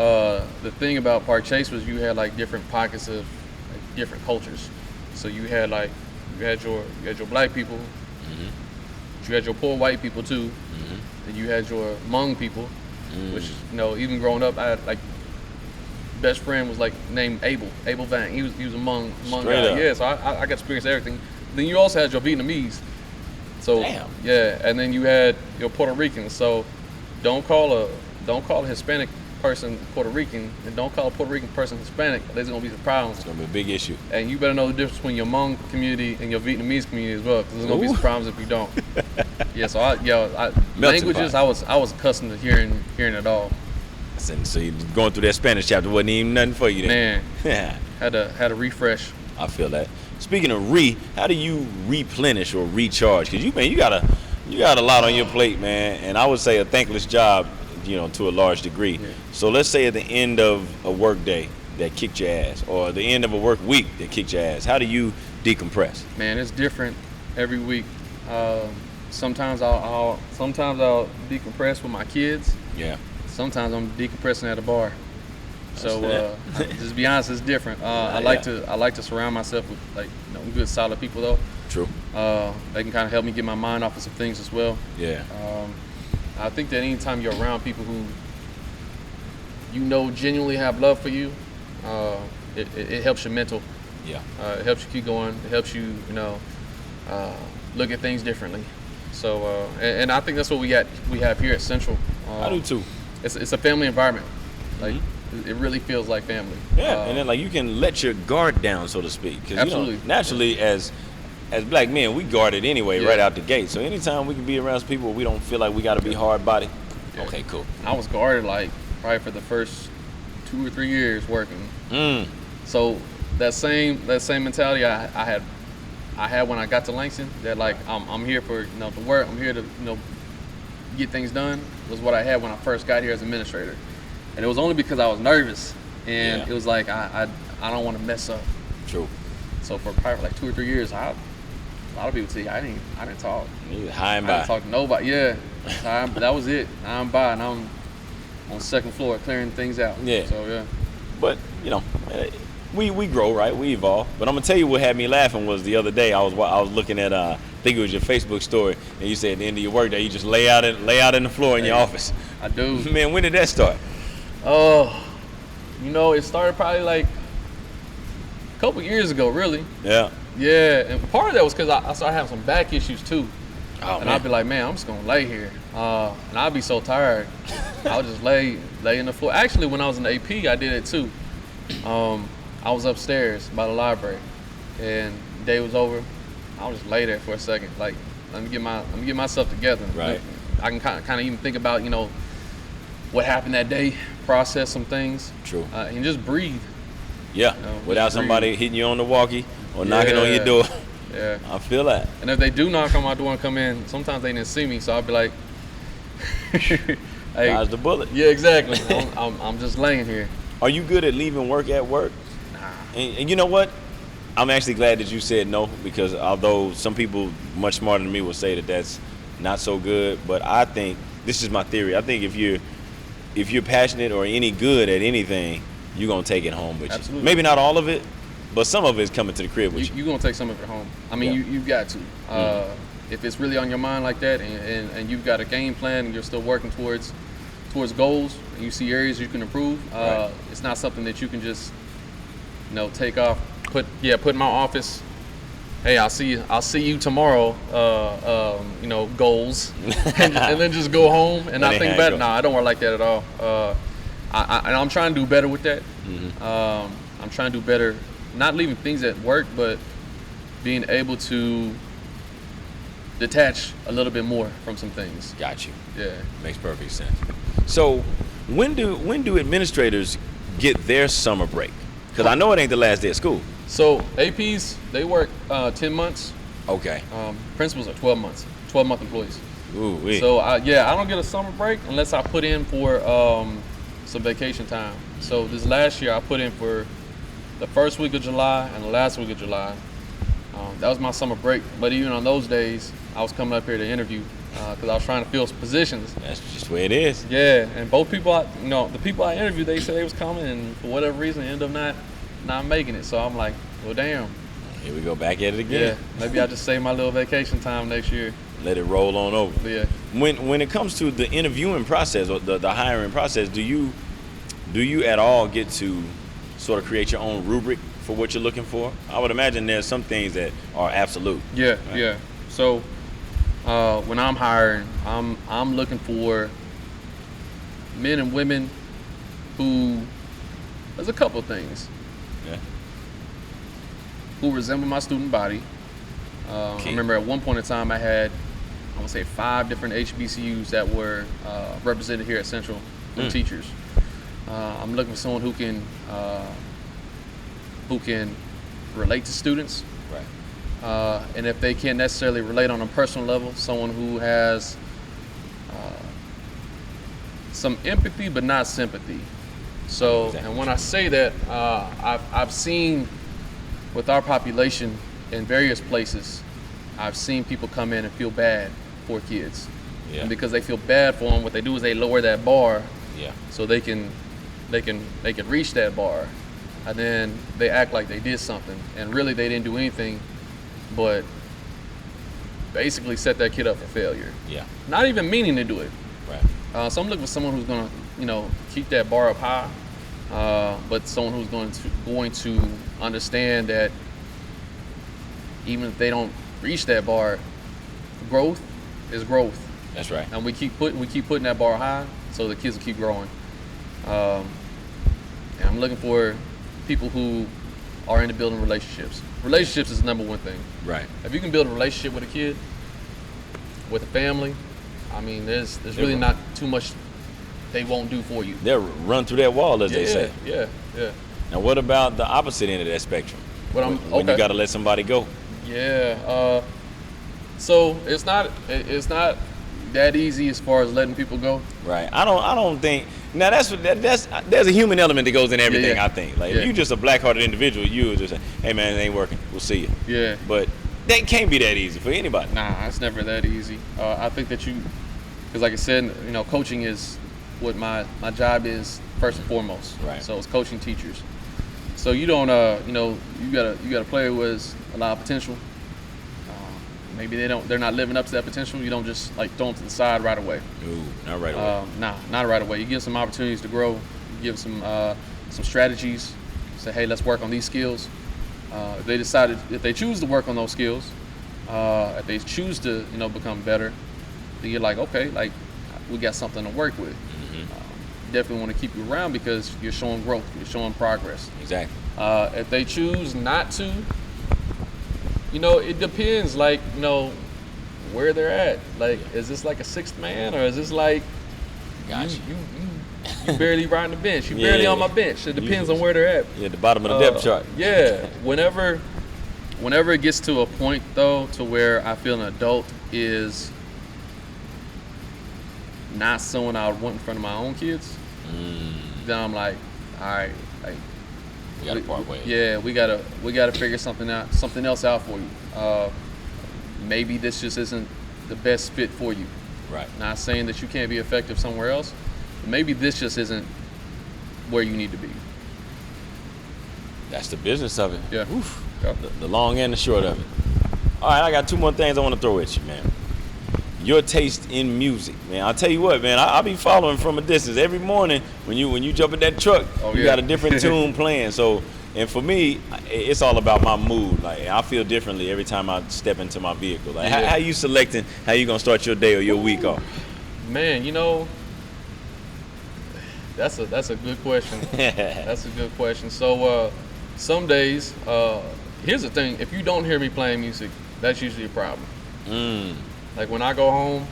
the thing about Park Chase was you had like different pockets of like, different cultures. So you had your black people, you had your poor white people too, and you had your Hmong people, which even growing up, I had like best friend was like named Abel Vang. He was a Hmong guy. Up. Yeah, so I got to experience everything. Then you also had your Vietnamese. So damn. Yeah, and then you had your Puerto Ricans. So don't call a Hispanic person Puerto Rican, and don't call a Puerto Rican person Hispanic. There's gonna be some problems. It's gonna be a big issue. And you better know the difference between your Hmong community and your Vietnamese community as well, because there's gonna be some problems if you don't. Yeah, so languages, I was accustomed to hearing it all. So you going through that Spanish chapter wasn't even nothing for you then. Man, had to refresh. I feel that. Speaking of how do you replenish or recharge? Because you got a lot on your plate, man, and I would say a thankless job, to a large degree. Yeah. So let's say at the end of a work day that kicked your ass, or the end of a work week that kicked your ass, how do you decompress? Man, it's different every week. Sometimes I'll decompress with my kids. Yeah. Sometimes I'm decompressing at a bar. So just be honest, it's different. I like to surround myself with good solid people though. True. They can kind of help me get my mind off of some things as well. Yeah. I think that anytime you're around people who genuinely have love for you, it helps your mental. Yeah. It helps you keep going. It helps you look at things differently. So and I think that's what we have here at Central. I do too. It's a family environment. Like it really feels like family. Yeah, and then you can let your guard down, so to speak. Because absolutely. Naturally, as black men, we guard it anyway right out the gate. So anytime we can be around people where we don't feel like we got to be hard body. Yeah. Okay, cool. I was guarded probably for the first 2 or 3 years working. So that same mentality I had when I got to Langston, that I'm here for to work, I'm here to get things done, was what I had when I first got here as administrator. And it was only because I was nervous, and it was like I don't want to mess up. True. So for probably 2 or 3 years, a lot of people say I didn't talk. You high and by. I didn't talk to nobody. Yeah, that was it. I'm by, and I'm on the second floor clearing things out. Yeah. So yeah. But we grow, right? We evolve. But I'm gonna tell you what had me laughing was the other day I was looking at I think it was your Facebook story, and you said at the end of your workday you just lay out in the floor in your office. I do. Man, when did that start? It started probably a couple years ago, really. Yeah. Yeah, and part of that was because I started having some back issues too. Oh, and I'd be like, man, I'm just gonna lay here, and I'd be so tired. I would just lay in the floor. Actually, when I was in the AP, I did it too. I was upstairs by the library, and the day was over. I would just lay there for a second, let me get myself together. Right. I can kind of even think about what happened that day, process some things. True. And just breathe. Yeah. Without somebody hitting you on the walkie or knocking on your door. Yeah. I feel that. And if they do knock on my door and come in, sometimes they didn't see me, so I'll be like, hey, dodge the bullet. Yeah, exactly. I'm just laying here. Are you good at leaving work at work? Nah. And you know what? I'm actually glad that you said no, because although some people much smarter than me will say that that's not so good, but I think, this is my theory, I think if you're passionate or any good at anything, you're going to take it home with Absolutely. you. Maybe not all of it, but some of it is coming to the crib with you. You're going to take some of it home. I mean, you've got to. If it's really on your mind like that, and you've got a game plan and you're still working towards goals, and you see areas you can improve, it's not something that you can just take off, put in my office. Hey, I'll see you tomorrow. Goals, and then just go home and not think about it. No, I don't work like that at all. I'm trying to do better with that. I'm trying to do better, not leaving things at work, but being able to detach a little bit more from some things. Got you. Yeah, makes perfect sense. So, when do administrators get their summer break? Because I know it ain't the last day of school. So APs, they work 10 months. Okay. Principals are 12 months, 12-month employees. Ooh-wee. So I don't get a summer break unless I put in for some vacation time. So this last year I put in for the first week of July and the last week of July. That was my summer break. But even on those days, I was coming up here to interview because I was trying to fill some positions. That's just the way it is. Yeah, and both people, the people I interviewed, they said they was coming, and for whatever reason, ended up not making it. So I'm like, well, damn. Here we go back at it again. Yeah, maybe I just save my little vacation time next year. Let it roll on over. But yeah. When it comes to the interviewing process or the hiring process, do you at all get to sort of create your own rubric for what you're looking for? I would imagine there's some things that are absolute. Yeah, right? yeah. So when I'm hiring, I'm looking for men and women who, there's a couple of things. Yeah. Who resemble my student body. I remember at one point in time I had, I would say 5 different HBCUs that were represented here at Central, teachers. I'm looking for someone who can relate to students. Right. And if they can't necessarily relate on a personal level, someone who has some empathy but not sympathy. So, Exactly. And when I say that, I've seen with our population in various places, I've seen people come in and feel bad for kids. Yeah. And because they feel bad for them, what they do is they lower that bar Yeah. so they can they can reach that bar, and then they act like they did something, and really they didn't do anything, but basically set that kid up for failure. Yeah. Not even meaning to do it. Right. So I'm looking for someone who's gonna, keep that bar up high, but someone who's going to understand that even if they don't reach that bar, growth is growth. That's right. And we keep putting that bar high, so the kids will keep growing. And I'm looking for people who are into building relationships. Relationships is the number one thing. Right. If you can build a relationship with a kid, with a family, I mean, there's really not too much they won't do for you. They'll run through that wall, as they say. Yeah. Now, what about the opposite end of that spectrum? When you got to let somebody go? Yeah. So it's not that easy as far as letting people go. Right. I don't think. Now there's a human element that goes in everything. Yeah. I think. Like if you're just a black-hearted individual, you would just say, "Hey man, it ain't working. We'll see you." Yeah. But that can't be that easy for anybody. Nah, it's never that easy. I think that because like I said, coaching is what my job is first and foremost. Right. So it's coaching teachers. So you don't, you got a player who has a lot of potential. Maybe they're not living up to that potential. You don't just like throw them to the side right away. No, not right away. Not right away. You give some opportunities to grow. You give some strategies. Say, hey, let's work on these skills. If they choose to work on those skills, if they choose to become better, then you're like, okay, like we got something to work with. Definitely want to keep you around because you're showing growth. You're showing progress. Exactly. If they choose not to, it depends, like, where they're at. Like, is this like a sixth man, or is this like Gotcha. you barely riding the bench? You barely on my bench. It depends on where they're at. Yeah, the bottom of the depth chart. Yeah. Whenever it gets to a point, though, to where I feel an adult is not someone I would want in front of my own kids, then I'm like, all right, like, we gotta part ways. Yeah, we gotta figure something else out for you. Maybe this just isn't the best fit for you. Right. Not saying that you can't be effective somewhere else, but maybe this just isn't where you need to be. That's the business of it. Yeah. Oof. Yeah. The long and the short of it. All right, I got two more things I want to throw at you, man. Your taste in music, man. I'll tell you what, man. I'll be following from a distance every morning. When you jump in that truck, you got a different tune playing. So, and for me, it's all about my mood. Like I feel differently every time I step into my vehicle. Like how you selecting how you gonna start your day or your week off? Man, that's a good question. That's a good question. So some days, here's the thing: if you don't hear me playing music, that's usually a problem. Like when I go home,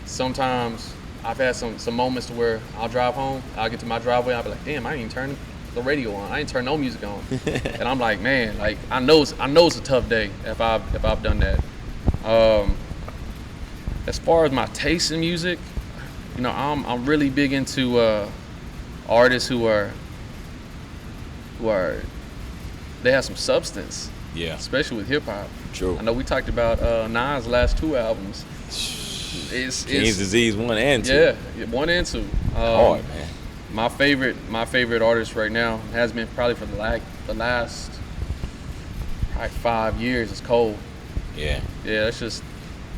sometimes I've had some moments to where I'll drive home, I'll get to my driveway, I'll be like, damn, I didn't even turn the radio on. I didn't turn no music on. And I'm like, man, like I know it's a tough day if I've done that. As far as my taste in music, I'm really big into artists who are they have some substance. Yeah. Especially with hip hop. True. I know we talked about Nas' last two albums. King's Disease 1 and 2. Yeah, 1 and 2. Hard, man. My favorite artist right now has been probably for the last 5 years is Cole. Yeah. Yeah, that's just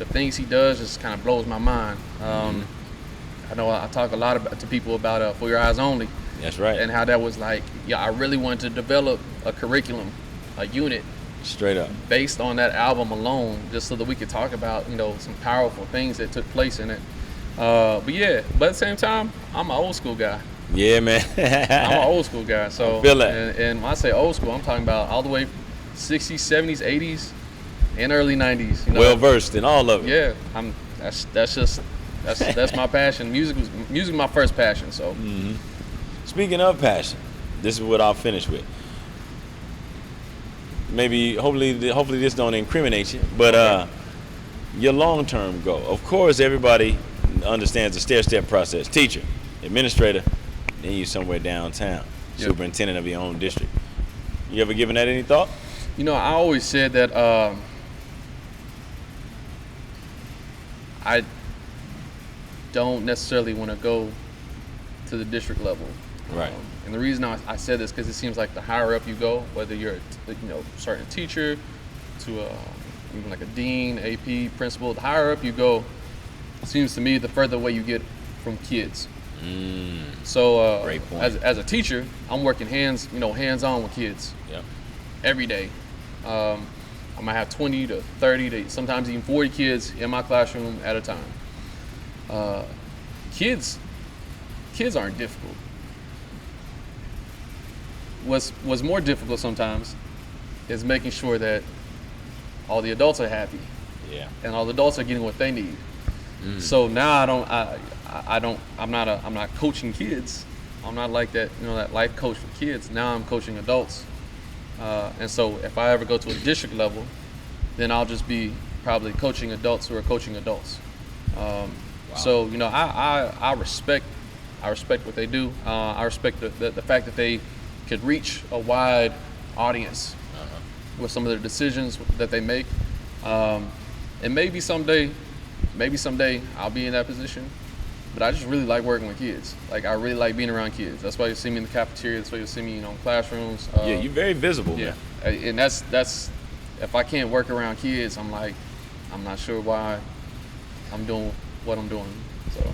the things he does just kind of blows my mind. I know I talk a lot to people about For Your Eyes Only. That's right. And how that was like, I really wanted to develop a curriculum, a unit. Straight up. Based on that album alone, just so that we could talk about, some powerful things that took place in it. But at the same time, I'm an old school guy. Yeah, man. I'm an old school guy. So I feel that. And when I say old school, I'm talking about all the way 60s, 70s, 80s, and early 90s. Well versed in all of it. Yeah, that's my passion. Music was my first passion. So. Mm-hmm. Speaking of passion, this is what I'll finish with. Maybe, hopefully this don't incriminate you, but your long-term goal. Of course, everybody understands the stair-step process. Teacher, administrator, then you somewhere downtown, superintendent of your own district. You ever given that any thought? I always said that I don't necessarily want to go to the district level. Right. And the reason I said this because it seems like the higher up you go, whether you're starting a teacher to even like a dean, AP, principal, the higher up you go, it seems to me the further away you get from kids. So Great point. As a teacher, I'm working hands-on with kids. Yep. Every day. I might have 20 to 30 to sometimes even 40 kids in my classroom at a time. Kids aren't difficult. What's more difficult sometimes is making sure that all the adults are happy. Yeah. And all the adults are getting what they need. So now I'm not coaching kids. I'm not like that, that life coach for kids. Now I'm coaching adults. And so if I ever go to a district level, then I'll just be probably coaching adults who are coaching adults. So, I respect what they do. I respect the fact that they could reach a wide audience with some of their decisions that they make. And maybe someday I'll be in that position. But I just really like working with kids. Like, I really like being around kids. That's why you see me in the cafeteria. That's why you see me, in classrooms. Yeah, you're very visible. Yeah, and that's if I can't work around kids, I'm not sure why I'm doing what I'm doing. So.